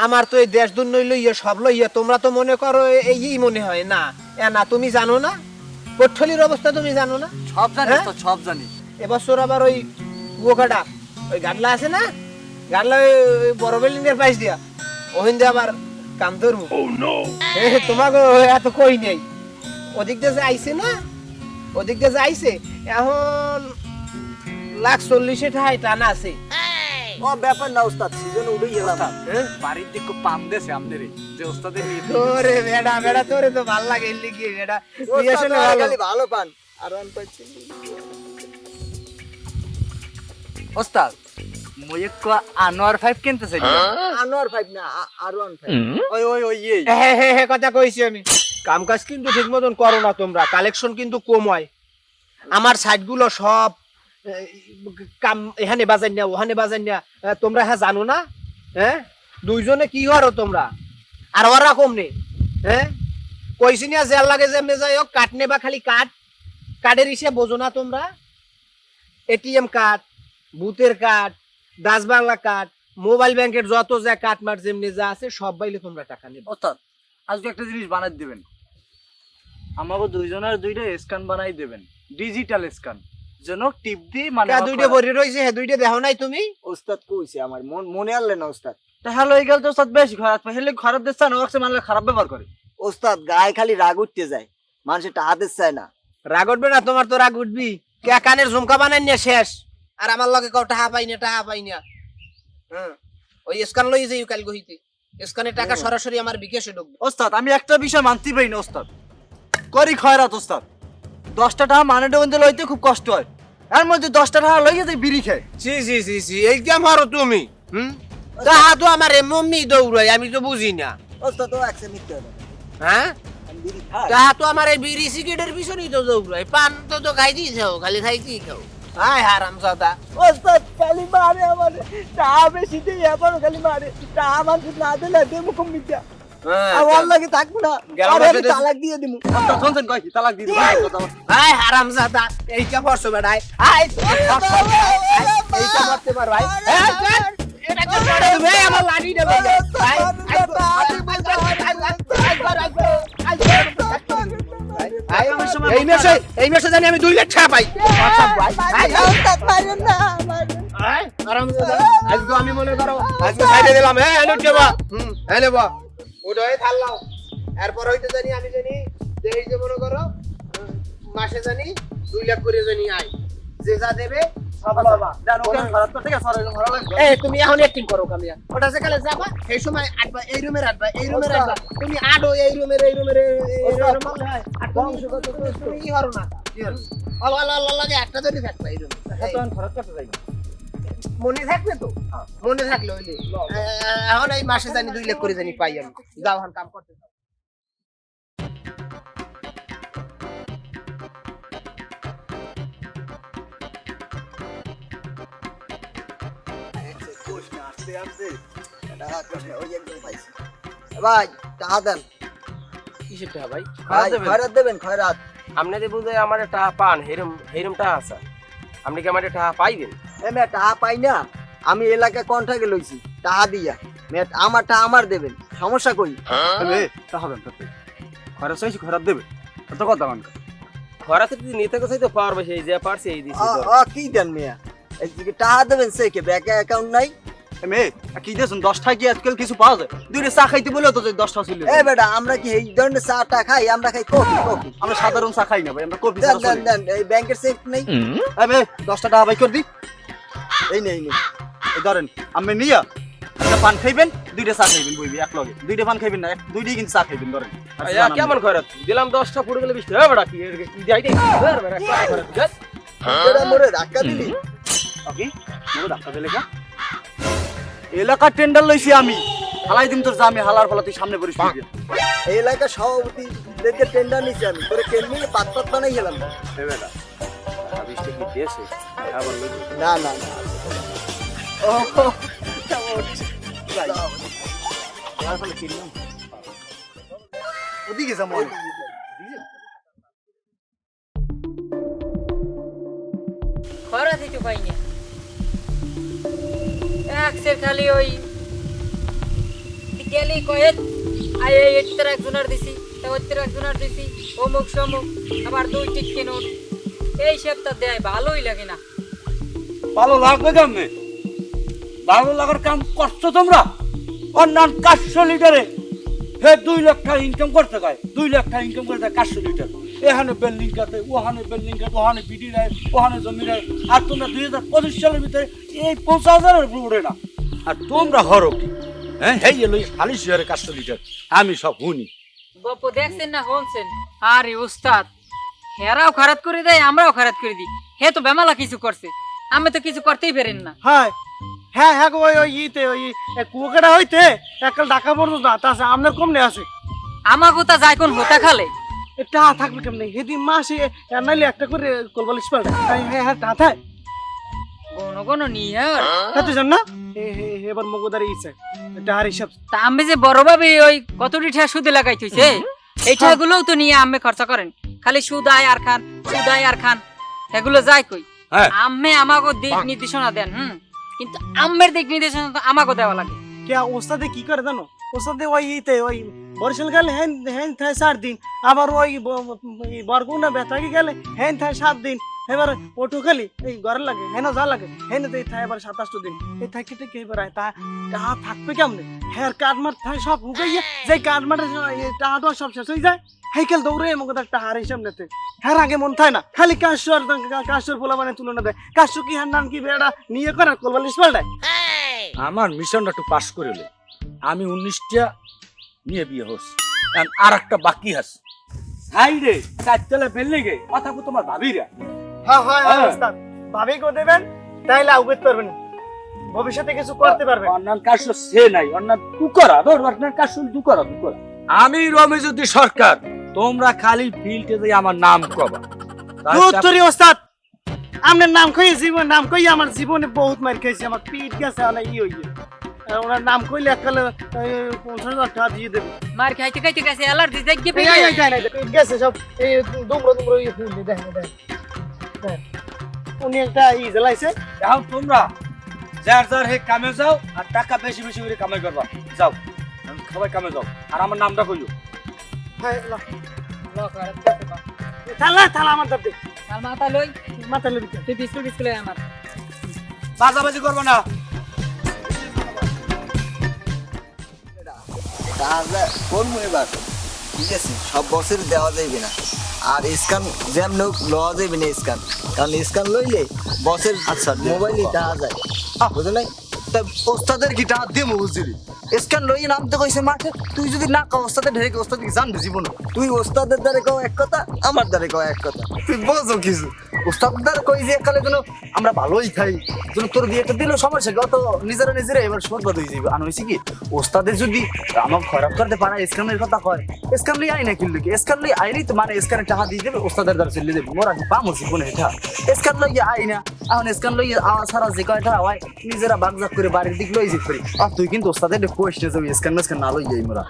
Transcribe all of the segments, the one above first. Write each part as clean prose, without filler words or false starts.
আমার তো এই দেশ দুন নইল ইয়ে সব লইয়া তোমরা তো মনে করো এই মনে হয় না না তুমি জানো না কোঠলির অবস্থা তুমি জানো না সব জানি হ্যাঁ? তো সব জানি এবছর আবার ওই গোকাটা ওই গাডলা আছে না গাডলা ওই বড় বিল্ডিং এর পাশ দিয়া ওখান দিয়ে আবার কাম ধরবো তোমাকে এত কই নেই ওদিক দিয়ে যে আইছে না ওদিক দিয়ে যে আইছে এখন 1,40,000 টাকা টানা আছে ও ব্যাপার না ওস্তাদ সিজন উড়ে গেলাম বাড়ির দিকে পাম দেছে আমনের যে ওস্তাদের নিয়ে তোরে বেড়া বেড়া তোরে তো ভাল লাগে এলি কি বেড়া তুই আসলে ভালো খালি ভালো পান আর অন পাচ্ছি ওস্তাদ মই এক আনোয়ার 5 কিনতে চাই আনোয়ার 5 না আর অন 5 ওই ওই ওই এই হ্যাঁ কথা কইছি আমি কাম কাজ কিন্তু ঠিক মতন করো না তোমরা কালেকশন কিন্তু কম হয় আমার সাইটগুলো সব কাম এখানে বাজাই না ওখানে বাজাই না তোমরা হ্যাঁ জানো না হ্যাঁ দুইজনে কি করো তোমরা আর ওরা কম নেই হ্যাঁ কইছি না জেল লাগে যেমনি যাই হোক কাট নেবা খালি কাট কার্ডের হিসেব বোঝো না তোমরা এটিএম কার্ড বুথের card Das Bangla card mobile ব্যাংকের যত যা কার্ড মার যেমনি যা আছে সব বাইলে তোমরা টাকা নেবে ওস্তাদ আজকে একটা জিনিস বানাই দিবেন আমাকে দুইজনের দুইটা স্ক্যান বানাই দেবেন ডিজিটাল স্ক্যান যেন টিপ দিয়ে মানে দুইটা বড়ি রইছে হ্যাঁ দুইটা দেখো নাই তুমি ওস্তাদ কইছে আমার মনে আনলে না ওস্তাদ হ্যালো এই গেল তো ওস্তাদ বেশি খারাপ হেলে খারাপ দিচ্ছে না ওকে মানে খারাপ ব্যবহার করে ওস্তাদ গায়ে খালি রাগ উঠতে যায় মানুষের টাকা দিতে চায় না রাগ উঠবে না তোমার তো রাগ উঠবি কে কানের ঝুমকা বানাই নিয়ে শেষ আর আমার লগে কও টাকা পাই না হ্যাঁ ওই স্ক্যান লই যাই কাল গহিতে স্ক্যানে টাকা সরাসরি আমার বিকাশে ঢুকবে ওস্তাদ আমি একটা বিষয় মানতে পারি না ওস্তাদ করি খয়রাত ওস্তাদ 10টা টাকা মানে ডবন্ধে লইতে খুব কষ্ট হয় এর মধ্যে 10টা টাকা লইয়া যাই বিড়ি খায় ছি এই কে মারো তুমি টাকা তো আমার মম্মি দৌড়াই আমি তো বুঝি না ওস্তাদ ও একসে মিথ্যে হবে হ্যাঁ আমি বিড়ি খাই টাকা তো আমার এই বিড়ি সিগারেটের পিছনেই তো দৌড়াই পান তো খাইতেই খাও খালি খাইতেই খাও হায় হারামজাদা ওস্তাদ খালি মারে আমার টাকা বেশি দিয়ে এবার খালি মারে টাকা আমার না দিলে দেবো কম মিথ্যা আমার লাগে থাকবো না আরে আমি তালাক দিয়ে দিমু ওস্তাদ শুনছেন কই তালাক দিয়ে দিবেন কথা হায় হারামজাদা এইটা পড়ছো বেড়াই এইটা পড়তে পার ভাই এটা তো পড়ে তুমি আমার লাঠি দেবে এই মেসে জানি আমি 2 লাখ টাকা পাই ওস্তাদ মারেন না আমার আজকে আমি মনে করো আজকে সাইডে দিলাম হ্যাঁ এনে দেবা হ্যাঁ নেবা ওটাই থাললাও এরপর হইতে জানি আমি জানি যে এই যে মনে করো মাসে জানি 2 লাখ করে জানি আই যে যা দেবে সব বাবা জানো কেন খারাপ তো ঠিক আছে আর ভালো লাগবে এই তুমি এখন অ্যাক্টিং করো কামিয়া ওটা যে কালে যাবা সেই সময় আটবা এই রুমে রাখবা তুমি আডো এই রুমের মারলে হয় আর তুমি কি করো না আল্লাহ লাগে একটা ধরে থাকবা এই রুমে তখন খরচ করতে যাই মনে থাকবে তো মনে থাকলে হইলে এখন এই মাসে জানি 2 লাখ করে জানি পাই আমি যাও এখন কাম করতে যাও ভাই টাকা দেন কিসের টাকা ভাই ভাই খয়রাত দেবেন খয়রাত আপনাদের বুঝে আমার টাকা পান হেরম টাকা আছে আপনি কি আমার টাকা পাইবেন এমে টাকা পাই না আমি এলাকা কন্ট্রাক্টে লইছি টাকা দিয়া মেট আমার টাকা আমার দেবেন সমস্যা কই এ তা হবে না খরচ চাইছি খরাপ দেবে তো কথা মান খরাতে যদি নিতে চাই তো পারবে সেই যে পারছে এই দিছি কি দেন মিয়া এই যে টাকা দেবেন সে কে ব্যাংক অ্যাকাউন্ট নাই মে কি দেন 10 টাকা কি আজকাল কিছু পাওয়া যায় দুইটা চা খাইতে বলে তো 10 টাকা ছিল এ বেটা আমরা কি এই ধরনের চাটা খাই আমরা খাই কফি আমরা সাধারণ চা খাই না ভাই আমরা কফি দেন দেন দেন এই ব্যাংকের চেক নেই এ মে 10 টাকা ভাই কর দি এই নেই নেই এই ধরেন আমি নিয়া একটা পান খাইবেন দুইটা চা খাইবেন বইবি এক লগে দুইটা পান খাইবেন না দুইটাই কিন্তু চা খাইবেন ধরেন কেমন খরচ দিলাম 10টা পুরো গেলে 20 টাকা বেটা কি যাই দেই এটা মোরে ধাক্কা দিলি ওকে মোরে ধাক্কা দিলে কা এলাকা টেন্ডার লইছি আমি হালাই দিন তোর জামে হালার ফলা তুই সামনে পড়িস এই এলাকা সভাপতি দেখে টেন্ডার নিছি আমি তোরে কেমনি পাত বানাই গেলাম এ বেটা 20 টাকা কি দিয়েছে আবার না না না ও ওদিকে যাবো খরচ একটু পাই না একসের খালি ওই গেলি কয়ে আই এই এত্তর একজনের দিছি তা ওত্তর একজনের দিছি অমুক সমুক আবার 2 টিকে নোট এই সপ্তাহ দেয় ভালোই লাগে না। ভালো লাগবে কেমনে? ভালো লাগার কাম করছো তোমরা? অন্যান্য 400 লিটারে হে 2 লাখ টাকা ইনকাম করতে গায়, 2 লাখ টাকা ইনকাম করতে 400 লিটার। এখানে বিল্ডিং কাটে, ওখানে বিল্ডিং কাটে, ওখানে বিডি রায়, ওখানে জমি রায়। আর তোমরা 2025 সালের ভিতরে এই 50,000-এর উপরে না। আর তোমরা হরো কি? হ্যাঁ, হেই এলো খালি শেয়ারে 400 লিটার। আমি সব শুনি। গপ্প দেখছেন না শুনছেন? আরে উস্তাদ হেরাও খারাপ করে দেয় আমরাও খারাপ করে দিই। হে তো বেমালা কিছু করছে, আমি তো কিছু করতেই পারেন না। হ্যাঁ হ্যাঁ হ্যাঁ গো, ওই ইতে ওই কুয়াকাটা হইতে একটা ঢাকা পর্যন্ত আছে আপনার কমনে আছে। আমার কথা যায় কোন হোতা খালে টা থাকবে কেমনে সেদিন মাসে নাইলে একটা করে কলবালিশ পাল্টা হ্যাঁ হ্যাঁ টা থাকে কোন নিয়ে তা তুই জান না এবার মগদারি ইচ্ছে টাহার হিসাব। তা আমি যে বড় ভাবে ওই কতটি ঠা সুদে লাগাই থইছে এই ঠাগুলোও তো নিয়ে আমি খরচা করেন, খালি সুদ আয় আর খান সুদ আয় আর খান, এগুলো যায় কই? হ্যাঁ। আমি আমাকে দিক নির্দেশনা দেন, কিন্তু আমের দিক নির্দেশনা তো আমাকে দেওয়া লাগে। কে ওস্তাদে কি করে জানো? ওস্তাদে ওই ইতে ওই বরিশাল গেলে হ্যান হ্যান থাকে 4 দিন, আবার ওই বরগুনা বেতাগি গেলে হ্যান থাকে 7 দিন, এবার ওটু খালি এই ঘরে লাগে হেন যা লাগে হেন তো থাকে এবার 27 দিন। এই থাকি থেকে এবার তা থাকবে কেমনে? হ্যাঁ কাঠমার থাকে সব হুকাইয়া যে কাঠমার টাহাটা সব শেষ হয়ে যায় হেকেল দৌড়ে আমাকে টাহার হিসাব নিতে হ্যাঁ আগে মন থাকে না, খালি কাশ্বর পোলা মানে তুলনা দেয়। কাশ্য কি হ্যাঁ নাম কি বেড়া নিয়ে করে কলবালিশ পাল্টায়। আমার মিশনটা একটু পাস করে লে। আমি 19টা নিয়ে বিয়ে হচ্ছে, আর একটা বাকি আছে। হাই রে, কাজতলা ফেললে গে কথা কো তোমার ভাবিরা। হ্যাঁ হ্যাঁ হ্যাঁ হ্যাঁ। ওস্তাদ ভাবি কো দেবেন তাইলে আউগত পারবেন, ভবিষ্যতে কিছু করতে পারবেন। অন্যান্য কাজ সে নাই, অন্যান্য তুকরা ধর অন্যান্য কাজ তুকরা। আমি রমেশউদ্দিন সরকার, তোমরা খালি ফিল্ডে যাই আমার নাম কবা। উত্তরি ওস্তাদ আপনার নাম কই জীবন নাম কই আমার জীবনে বহুত মার খাইছি, আমার পিঠ গেছে অনেক ই হইছে। ওনার নাম কইলে এককালে 50,000 টাকা দিয়ে দেবে। মার খাইতে খাইতে গেছে অ্যালার্জি দেখি এই এই এই গেছে সব এই দুমড়ো ই ফুল দেখেন দেখেন উনি একটা ই জ্বালাইছে। যাও তোমরা যার যার হে কামে যাও, আর টাকা বেশি বেশি করে কামাই করবা। যাও সবাই কামে যাও, আর আমার নামটা কইও। হ্যাঁ থালা থালা আমার দাবি আর মাথা লই মাথা লবি তুই বিস্কুট বিস্কুট আমার বাজাবাজি করবা না। তাহলে কোন এবার ঠিক আছে, সব বছর দেওয়া যাইবে না। আর স্ক্যান জ্যাম লোক লওয়া যাইবে না স্ক্যান, কারণ স্ক্যান লইলে বসের আচ্ছা, মোবাইলই টাকা যায়, বুঝলি নাই? তা ওস্তাদের কি টাকা দিয়ে বুঝলি? স্ক্যান লইয়ে নামতে কইছে মাঠে, তুই যদি না কাও ওস্তাদের ঢেকে ওস্তাদ কি জানবে জীবন? তুই ওস্তাদের দ্বারে কাও এক কথা, আমার দ্বারে কাও এক কথা, তুই বোঝো কিছু? ওস্তাদের দ্বারে কই যে একালে যেন আমরা ভালোই খাই, যেন তোর দিয়ে একটা দিলেও সমস্যা কত নিজেরা নিজেরা এবার সর্বাদ হয়ে যাবে। আর হয়েছে কি ওস্তাদের যদি আমাকে খারাপ করতে পারে স্ক্যানের কথা কয়, স্ক্যান লই আই না কিনলে কি স্ক্যান লই আইনি তো মানে স্ক্যানে টাকা দিয়ে দেবে, ওস্তাদের দ্বারা চলে দেবে। মোরা পামো জীবনে এটা স্ক্যান লই আই না, এখন স্ক্যান লই আওয়া সারা যে কয়টা হয় নিজেরা বাগজাক করে বাড়ির দিক লই যেতে পারি। আর তুই কিন্তু ওস্তাদের কোয়েশ্চে যাবি স্ক্যান না লই যাই মোরা।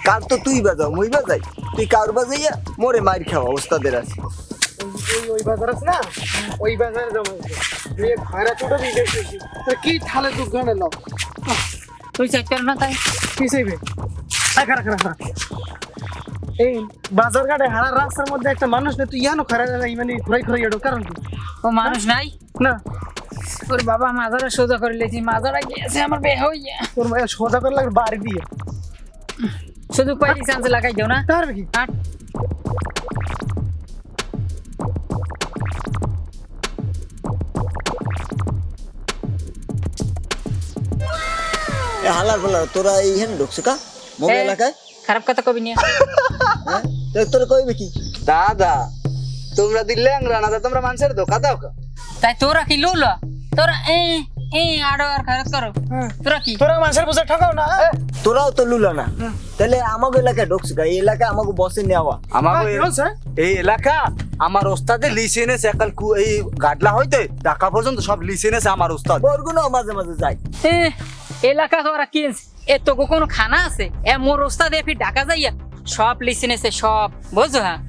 কাল তো তুই বাজাও মই বাজাই, তুই কার বাজাইয়া মোরে মাইর খাওয়া ওস্তাদের আছে। ওই বাজার আছে না ওই বাজারে জমা দিয়ে ভাড়া ছোট দিয়ে গেছি তো কি থালে দুঃখানে নাও তুই চেক কর না তাই কি চাইবে খারা খারা খারা এই বাজার ঘাটে হারা রাস্তার মধ্যে একটা মানুষ নেই, তুই ইয়ানো খারা মানে ঘুরাই ঘুরাই এডো কারণ কি? ও মানুষ নাই না ওর বাবা মাজারা সোজা করে লেছি, মাজারা গিয়েছে আমার বে হইয়া তোর মায়ের সোজা করে লাগবে বাড়ি দিয়ে শুধু কয়েক চান্স লাগাই দাও না। তার কি হাট হালার বলার তোরা এইখানে ঢুকছো কা মোবাইল হ্যাঁ। এলাকায়? খারাপ কথা কবি নিয়ে হ্যাঁ তোরা কইবে কি? দাদা তোমরা দিলে না তোমরা মানুষের ধোকা দাও কা? তাই তোরা কি লুলো তোরা আড়ো আর খারাপ করো তোরা কি তোরা মানুষের বুঝে ঠকাও না তোরাও তো লুলো না, তাহলে আমাকে এলাকায় ঢুকছো কা? এই এলাকায় আমাকে বসে নেওয়া আমাকে কি হচ্ছে? এই এলাকা আমার ওস্তাদের লিসেন্স একাল এই গাডলা হইতে ঢাকা পর্যন্ত সব লিসেন্স আমার ওস্তাদ। বরগুনা মাঝে মাঝে যায়। এলাকা তোরা কিনস এ তো কোনো খানা আছে এ মোর ওস্তাদ এ ফির ঢাকা যাইয়া সব লিসেনেছে সব বুঝো। হ্যাঁ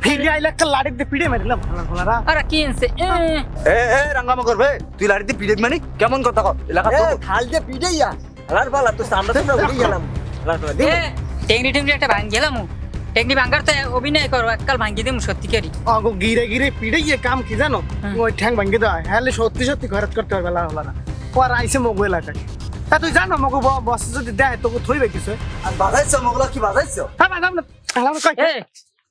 ফিরে আইলে একটা লাড়ি দিয়ে পিড়ে মেরিলাম ভালো ভালোরা ওরা কিনছে এ রাঙ্গামা করবে তুই লাড়িতে পিড়ে মানে কেমন কথা কও? এলাকা এ তো খাল দিয়ে পিটাইয়া আলার বালা তো আমরা তোমরা উড়ে গেলাম আলার বালা এ টেংরি টেংরি একটা ভাঙ গেলাম টেংরি ভাঙার তো অভিনয় করো এককাল ভাঙিয়ে দেবো সত্যিকারই আগো গিরে গিরে পিড়ে গিয়ে কাম কি জানো হ্যাঁ। ওই ঠ্যাং ভাঙ্গি দেওয়া হ্যাঁ সত্যি সত্যি খরচ করতে হবে বেলা হলো না পর আইসে মগু এলাকায় তা তুই জানো মগু বস যদি দেয় তোকে থইবে কিছু আর বাজাইছো মগলা কি বাজাইছো হ্যাঁ বাদাম না আলাম কই এ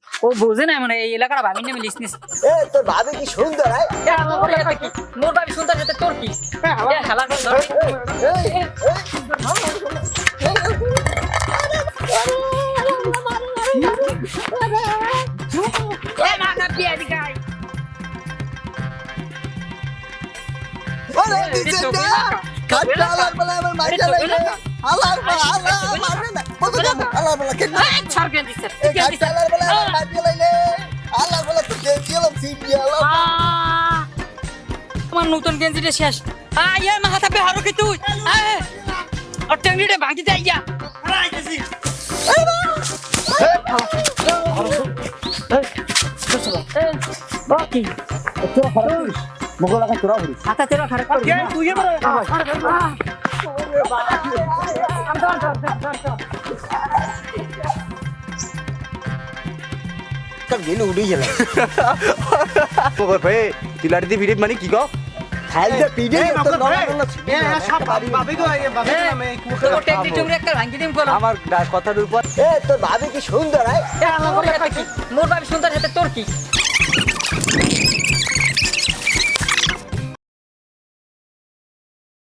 ও বুঝে না মানে এই এলাকাটা ভাবি না লিস নিস এ তোর ভাবি কি সুন্দর আয় মোর ভাবি সুন্দর সাথে তোর কি হ্যাঁ এ হালা করে ধর। এ মা না বিয়ে দিকে আয়। ওরে দিছে না কাটা আলার বালা আমার মাইরা লাইলে আলার বালা আলার মারবে না বলতো না আলার বালা কে এই ছাড় কেন দিছে এই কাটা আলার বালা আমার মাইরা লাইলে আলার বালা তো গেলাম সিট গেলাম আমার নতুন গেঞ্জিটা শেষ আয় মা হাতে হারো কি তুই আয় আর টেংরিটা ভাঙি দে আইয়া বাকি মগলা কা তোরা হরি হাতে তেরা খারাপ কর তুই এবার কাম গেলে উড়ে গেলাম মগর ভাই তিলাড়ি দি ভিডিও মানে কি গো খাইল দে পিডে তো নরমাল এ সব ভাবি গো এ ভাবি নামে তোর টেংরি টেংরি একটা ভাঙি দিম কল আমার কথার উপর এ তোর ভাবি কি সুন্দর আয় মোর ভাবি সুন্দর সাথে তোর কি